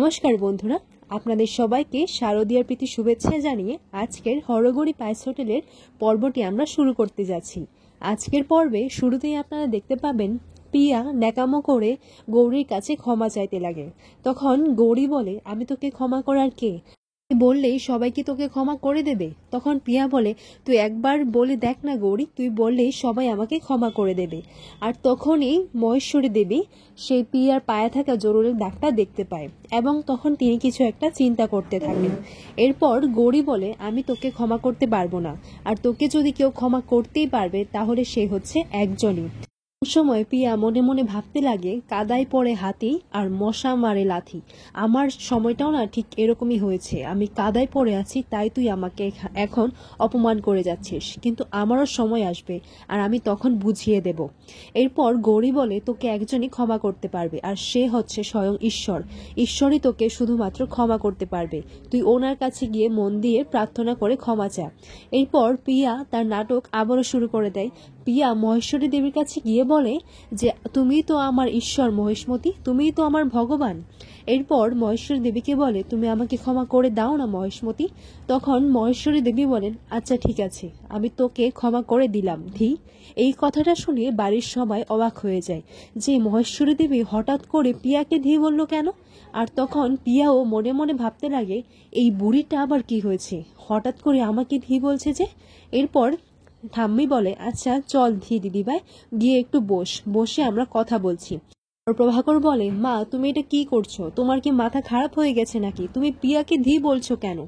নমস্কার বন্ধুরা, আপনাদের সবাইকে শারদীয়ার প্রীতি শুভেচ্ছা জানিয়ে আজকের হরগৌরী পায়েস হোটেলের পর্বটি আমরা শুরু করতে যাচ্ছি। আজকের পর্বে শুরুতেই আপনারা দেখতে পাবেন পিয়া ন্যাকামো করে গৌরীর কাছে ক্ষমা চাইতে লাগে। তখন গৌরী বলে, আমি তোকে ক্ষমা করার কে? বললেই সবাই কি তোকে ক্ষমা করে দেবে? তখন পিয়া বলে, তুই একবার বলে দেখ না গৌরী, তুই বললেই সবাই আমাকে ক্ষমা করে দেবে। আর তখনই মহেশ্বরী দেবী সেই পিয়ার পায়ে থাকা জরুরি দাগটা দেখতে পায় এবং তখন তিনি কিছু একটা চিন্তা করতে থাকেন। এরপর গৌরী বলে, আমি তোকে ক্ষমা করতে পারবো না, আর তোকে যদি কেউ ক্ষমা করতেই পারবে তাহলে সে হচ্ছে একজনই। সময় পিয়া মনে মনে ভাবতে লাগে, কাদায় পড়ে হাতি আর মশা মারে লাথি। আমার সময়টাও না ঠিক এরকমই হয়েছে। আমি কাদায় পড়ে আছি, তাই তুই আমাকে এখন অপমান করে যাচ্ছিস, কিন্তু আমারও সময় আসবে আর আমি তখন বুঝিয়ে দেব। এরপর গৌরী বলে, তোকে একজনই ক্ষমা করতে পারবে, আর সে হচ্ছে স্বয়ং ঈশ্বর। ঈশ্বরই তোকে শুধুমাত্র ক্ষমা করতে পারবে। তুই ওনার কাছে গিয়ে মন দিয়ে প্রার্থনা করে ক্ষমা চা। এরপর পিয়া তার নাটক আবারও শুরু করে দেয়। পিয়া মহেশ্বরী দেবীর কাছে গিয়ে বলে যে, তুমি তো আমার ঈশ্বর মহেশমতি, তুমিই তো আমার ভগবান। এরপর মহেশ্বরী দেবীকে বলে, তুমি আমাকে ক্ষমা করে দাও না মহেশমতি। তখন মহেশ্বরী দেবী বলেন, আচ্ছা ঠিক আছে, আমি তোকে ক্ষমা করে দিলাম ধি। এই কথাটা শুনে বাড়ির সবাই অবাক হয়ে যায় যে মহেশ্বরী দেবী হঠাৎ করে পিয়াকে ধি বলল কেন। আর তখন পিয়াও মনে মনে ভাবতে লাগে, এই বুড়িটা আবার কি হয়েছে, হঠাৎ করে আমাকে ধি বলছে যে। এরপর ঠাম্মি বলে, আচ্ছা চল ধি দিদিভাই, গিয়ে একটু বসে আমরা কথা বলছি। আর প্রভাকর বলে, মা তুমি এটা কি করছো? তোমার কি মাথা খারাপ হয়ে গেছে নাকি? তুমি পিয়াকে ধি বলছো কেন?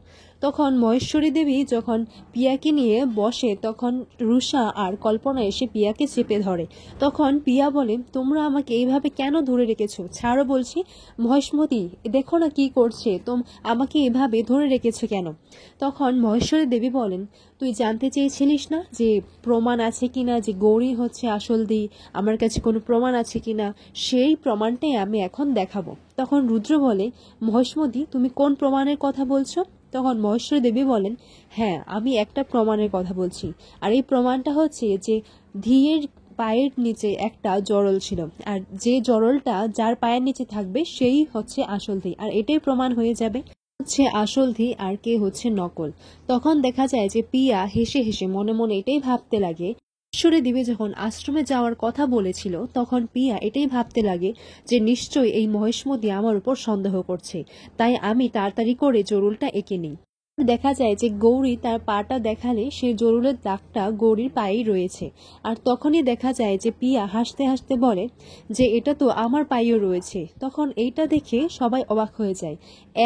তখন মহেশ্বরী দেবী যখন পিয়াকে নিয়ে বসে তখন রুষা আর কল্পনা এসে পিয়াকে চেপে ধরে। তখন পিয়া বলে, তোমরা আমাকে এইভাবে কেন ধরে রেখেছো? ছাড়ো বলছি। মহেশমতি দেখো না কি করছে, আমাকে এভাবে ধরে রেখেছো কেন? তখন মহেশ্বরী দেবী বলেন, তুই জানতে চেয়েছিলিস না যে প্রমাণ আছে কিনা, যে গৌরী হচ্ছে আসল দি, আমার কাছে কোনো প্রমাণ আছে কিনা? সেই প্রমাণটাই আমি এখন দেখাবো। তখন রুদ্র বলে, মহেশমতি তুমি কোন প্রমাণের কথা বলছো? তখন মহেশ্বরী দেবী বলেন, হ্যাঁ আমি একটা প্রমাণের কথা বলছি, আর এই প্রমাণটা হচ্ছে যে ধিয়ের পায়ের নিচে একটা জরল ছিল, আর যে জরলটা যার পায়ের নিচে থাকবে সেই হচ্ছে আসল ধি, আর এটাই প্রমাণ হয়ে যাবে হচ্ছে আসল ধি আর কে হচ্ছে নকল। তখন দেখা যায় যে পিয়া হেসে হেসে মনে মনে এটাই ভাবতে লাগে। ঈশ্বরী দেবী যখন আশ্রমে যাওয়ার কথা বলেছিল তখন পিয়া এটাই ভাবতে লাগে যে নিশ্চয়ই এই মহেশমতি আমার উপর সন্দেহ করছে, তাই আমি তাড়াতাড়ি করে জরুলটা এঁকে নিই। দেখা যায় যে গৌরী তার পাটা দেখালে সেই জরুলের দাগটা গৌরীর পায়েই রয়েছে। আর তখনই দেখা যায় যে পিয়া হাসতে হাসতে বলে যে এটা তো আমার পায়েও রয়েছে। তখন এইটা দেখে সবাই অবাক হয়ে যায়,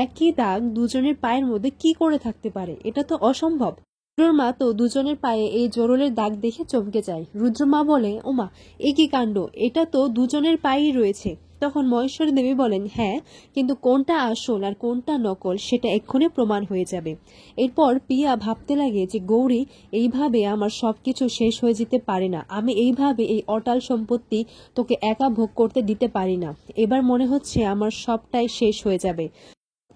একই দাগ দুজনের পায়ের মধ্যে কি করে থাকতে পারে? এটা তো অসম্ভব। রুদ্রর মা তো দুজনের পায়ে এই জরুলের দাগ দেখে চমকে যায়। রুদ্র মা বলে, ওমা এ কি কাণ্ড, এটা তো দুজনের পায়েই রয়েছে। তখন মহেশ্বরী দেবী বলেন, হ্যাঁ, কিন্তু কোনটা আসল আর কোনটা নকল সেটা এক্ষুনি প্রমাণ হয়ে যাবে। এরপর পিয়া ভাবতে লাগে যে গৌরী এইভাবে আমার সবকিছু শেষ হয়ে যেতে পারে না, আমি এইভাবে এই অটাল সম্পত্তি তোকে একা ভোগ করতে দিতে পারি না। এবার মনে হচ্ছে আমার সবটাই শেষ হয়ে যাবে।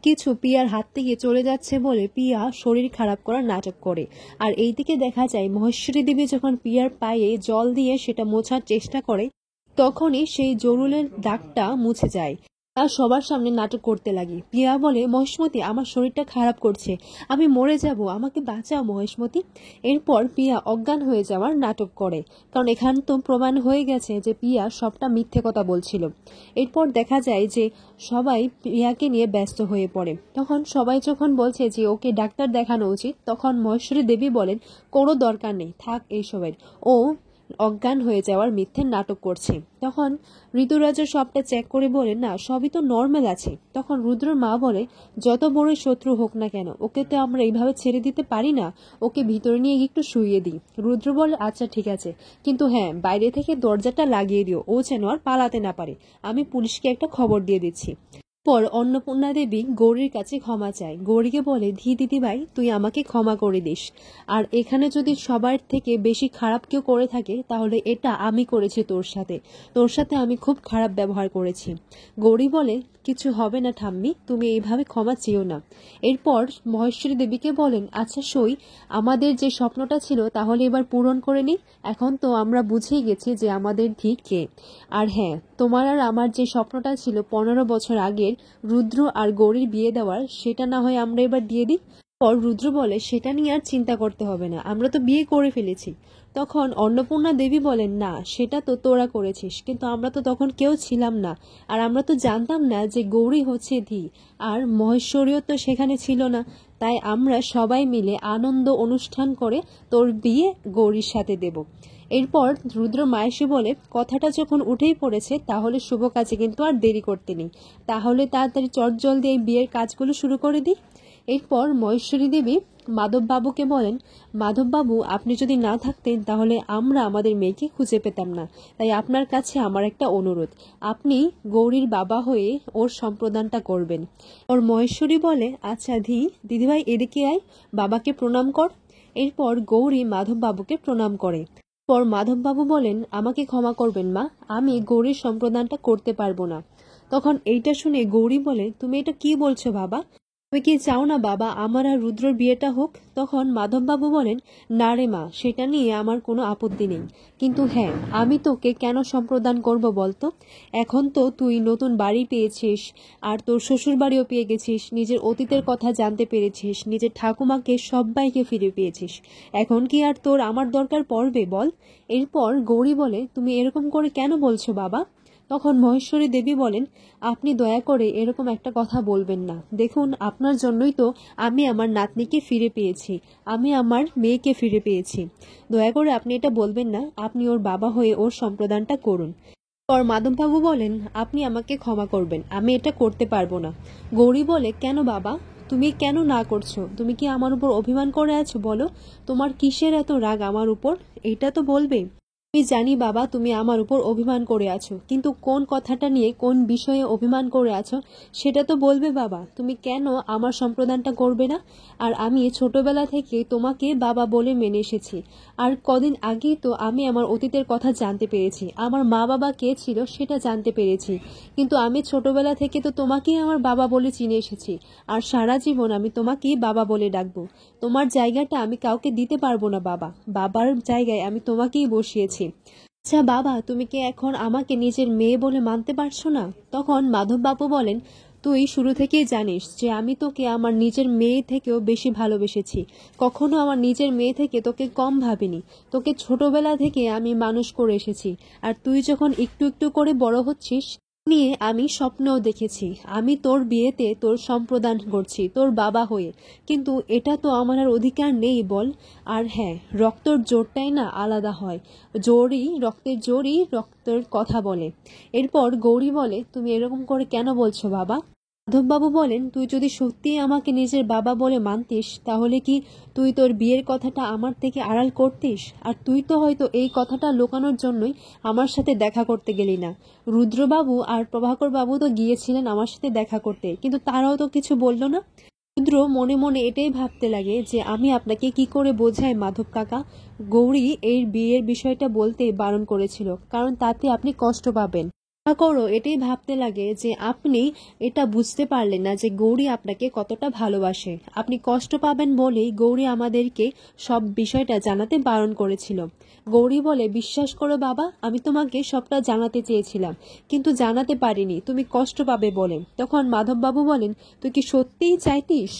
কিছু পিয়ার হাত থেকে চলে যাচ্ছে বলে পিয়া শরীর খারাপ করার নাটক করে। আর এইদিকে দেখা যায় মহেশ্বরী দেবী যখন পিয়ার পায়ে জল দিয়ে সেটা মোছার চেষ্টা করে তখনই সেই জরুলের দাগটা মুছে যায়। আর সবার সামনে নাটক করতে লাগে। পিয়া বলে, মহেশমতি আমার শরীরটা খারাপ করছে, আমি মরে যাব, আমাকে বাঁচাও মহেশমতি। এরপর পিয়া অজ্ঞান হয়ে যাওয়ার নাটক করে, কারণ এখান তো প্রমাণ হয়ে গেছে যে পিয়া সবটা মিথ্যে কথা বলছিল। এরপর দেখা যায় যে সবাই পিয়াকে নিয়ে ব্যস্ত হয়ে পড়ে। তখন সবাই যখন বলছে যে ওকে ডাক্তার দেখানো উচিত, তখন মহেশ্বরী দেবী বলেন, কোনো দরকার নেই, থাক এইসবের, ও অজ্ঞান হয়ে যাওয়ার মিথ্যে নাটক করছে। তখন ঋতুরাজা সবটা চেক করে বলে, না সবই তো নর্মাল আছে। তখন রুদ্রর মা বলে, যত বড় শত্রু হোক না কেন ওকে তো আমরা এইভাবে ছেড়ে দিতে পারি না, ওকে ভিতরে নিয়ে একটু শুইয়ে দিই। রুদ্র বলে, আচ্ছা ঠিক আছে, কিন্তু হ্যাঁ বাইরে থেকে দরজাটা লাগিয়ে দিও, ও যেন আর পালাতে না পারে, আমি পুলিশকে একটা খবর দিয়ে দিচ্ছি। পর অন্নপূর্ণা দেবী গৌরীর কাছে ক্ষমা চায়। গৌরীকে বলে, ধি দিদিভাই তুই আমাকে ক্ষমা করে দিস, আর এখানে যদি সবার থেকে বেশি খারাপ কেউ করে থাকে তাহলে এটা আমি করেছি তোর সাথে আমি খুব খারাপ ব্যবহার করেছি। গৌরী বলে, কিছু হবে না ঠাম্মি, তুমি এইভাবে ক্ষমা চেও না। এরপর মহেশ্বরী দেবীকে বলেন, আচ্ছা সই, আমাদের যে স্বপ্নটা ছিল তাহলে এবার পূরণ করে নি। এখন তো আমরা বুঝেই গেছি যে আমাদের ধি কে। আর হ্যাঁ, তোমার আর আমার যে স্বপ্নটা ছিল 15 বছর আগে আমাদের রুদ্র আর গৌরীর বিয়ে দেওয়ার, সেটা না হয় আমরা এবার দিয়ে দিই। পর রুদ্র বলে, সেটা নিয়ে আর চিন্তা করতে হবে না, আমরা তো বিয়ে করে ফেলেছি। তখন অন্নপূর্ণা দেবী বলেন, না সেটা তো তোরা করেছিস, কিন্তু আমরা তো তখন কেউ ছিলাম না, আর আমরা তো জানতাম না যে গৌরী হচ্ছে ধী, আর মহেশ্বরীও তো সেখানে ছিল না। তাই আমরা সবাই মিলে আনন্দ অনুষ্ঠান করে তোর বিয়ে গৌরীর সাথে দেব। এরপর রুদ্র মায়েসে বলে, কথাটা যখন উঠেই পড়েছে তাহলে শুভ কাজে কিন্তু আর দেরি করতে নেই, তাহলে তাড়াতাড়ি চটজলদি এই বিয়ের কাজগুলো শুরু করে দিই। এরপর মহেশ্বরী দেবী মাধববাবুকে বলেন, মাধববাবু আপনি যদি না থাকতেন তাহলে আমরা আমাদের মেয়েকে খুঁজে পেতাম না, তাই আপনার কাছে আমার একটা অনুরোধ, আপনি গৌরীর বাবা হয়ে ওর সম্প্রদানটা করবেন। ওর মহেশ্বরী বলে, আচ্ছা দিদিভাই এদিকে আয়, বাবাকে প্রণাম কর। এরপর গৌরী মাধববাবুকে প্রণাম করে। পর মাধববাবু বলেন, আমাকে ক্ষমা করবেন মা, আমি গৌরীর সম্প্রদানটা করতে পারবো না। তখন এইটা শুনে গৌরী বলে, তুমি এটা কি বলছো বাবা, তুমি কি চাও না বাবা আমার আর রুদ্রর বিয়েটা হোক? তখন মাধববাবু বলেন, না রে মা, সেটা নিয়ে আমার কোনো আপত্তি নেই, কিন্তু হ্যাঁ, আমি তোকে কেন সম্প্রদান করব বলতো? এখন তো তুই নতুন বাড়ি পেয়েছিস, আর তোর শ্বশুর বাড়িও পেয়ে গেছিস, নিজের অতীতের কথা জানতে পেরেছিস, নিজের ঠাকুমাকে সবাইকে ফিরে পেয়েছিস, এখন কি আর তোর আমার দরকার পড়বে বল? এরপর গৌরী বলে, তুমি এরকম করে কেন বলছো বাবা? তখন মহেশ্বরী দেবী বলেন, আপনি দয়া করে এরকম একটা কথা বলবেন না, দেখুন আপনার জন্যই তো আমি আমার নাতনিকে ফিরে পেয়েছি, আমি আমার মেয়েকে ফিরে পেয়েছি, দয়া করে আপনি এটা বলবেন না, আপনি ওর বাবা হয়ে ওর সম্প্রদানটা করুন। পর মাধববাবু বলেন, আপনি আমাকে ক্ষমা করবেন, আমি এটা করতে পারবো না। গৌরী বলে, কেন বাবা, তুমি কেন না করছো? তুমি কি আমার উপর অভিমান করে আছো বলো? তোমার কিসের এত রাগ আমার উপর, এটা তো বলবে। আমি জানি বাবা তুমি আমার উপর অভিমান করে আছো, কিন্তু কোন কথাটা নিয়ে, কোন বিষয়ে অভিমান করে আছো সেটা তো বলবে বাবা। তুমি কেন আমার সম্প্রদানটা করবে না? আর আমি ছোটবেলা থেকে তোমাকে বাবা বলে মেনে এসেছি, আর কদিন আগেই তো আমি আমার অতীতের কথা জানতে পেরেছি, আমার মা বাবা কে ছিল সেটা জানতে পেরেছি, কিন্তু আমি ছোটবেলা থেকে তো তোমাকেই আমার বাবা বলে চিনে এসেছি, আর সারা জীবন আমি তোমাকেই বাবা বলে ডাকবো। তোমার জায়গাটা আমি কাউকে দিতে পারবো না বাবা, বাবার জায়গায় আমি তোমাকেই বসিয়েছি। আচ্ছা বাবা, তুমি কি এখন আমাকে নিজের মেয়ে বলে মানতে পারছো না? তখন মাধববাবু বলেন, তুই শুরু থেকেই জানিস যে আমি তোকে আমার নিজের মেয়ে থেকেও বেশি ভালোবেসেছি, কখনো আমার নিজের মেয়ে থেকে তোকে কম ভাবিনি, তোকে ছোটবেলা থেকে আমি মানুষ করে এসেছি, আর তুই যখন একটু একটু করে বড় হচ্ছিস নিয়ে আমি স্বপ্নও দেখেছি, আমি তোর বিয়েতে তোর সম্প্রদান করছি তোর বাবা হয়ে, কিন্তু এটা তো আমার আর অধিকার নেই বল। আর হ্যাঁ, রক্তর জোরটাই না আলাদা হয়, রক্তের জোরই রক্তের কথা বলে। এরপর গৌরী বলে, তুমি এরকম করে কেন বলছো বাবা? মাধববাবু বলেন, তুই যদি সত্যিই আমাকে নিজের বাবা বলে মানতিস তাহলে কি তুই তোর বিয়ের কথাটা আমার থেকে আড়াল করতিস? আর তুই তো হয়তো এই কথাটা লুকানোর জন্যই আমার সাথে দেখা করতে গেলি না। রুদ্রবাবু আর প্রভাকর বাবু তো গিয়েছিলেন আমার সাথে দেখা করতে, কিন্তু তারাও তো কিছু বলল না। রুদ্র মনে মনে এটাই ভাবতে লাগে যে আমি আপনাকে কি করে বোঝাই মাধব কাকা, গৌরী এই বিয়ের বিষয়টা বলতে বারণ করেছিল, কারণ তাতে আপনি কষ্ট পাবেন। করো এটাই ভাবতে লাগে যে আপনি এটা বুঝতে পারলেন না যে গৌরী আপনাকে কতটা ভালোবাসে, আপনি কষ্ট পাবেন বলেই গৌরী আমাদেরকে সব বিষয়টা জানাতে বারণ করেছিল। গৌরী বলে, বিশ্বাস করো বাবা, আমি তোমাকে সবটা জানাতে চেয়েছিলাম, কিন্তু জানাতে পারিনি, তুমি কষ্ট পাবে বলে। তখন মাধববাবু বলেন, তুই কি সত্যিই চাইতিস?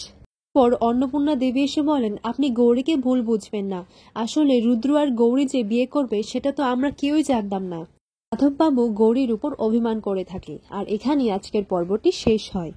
পর অন্নপূর্ণা দেবী এসে বলেন, আপনি গৌরীকে ভুল বুঝবেন না, আসলে রুদ্র আর গৌরী যে বিয়ে করবে সেটা তো আমরা কেউই জানতাম না। মাধববাবু গৌরীর উপর অভিমান করে থাকে, আর এখানেই আজকের পর্বটি শেষ হয়।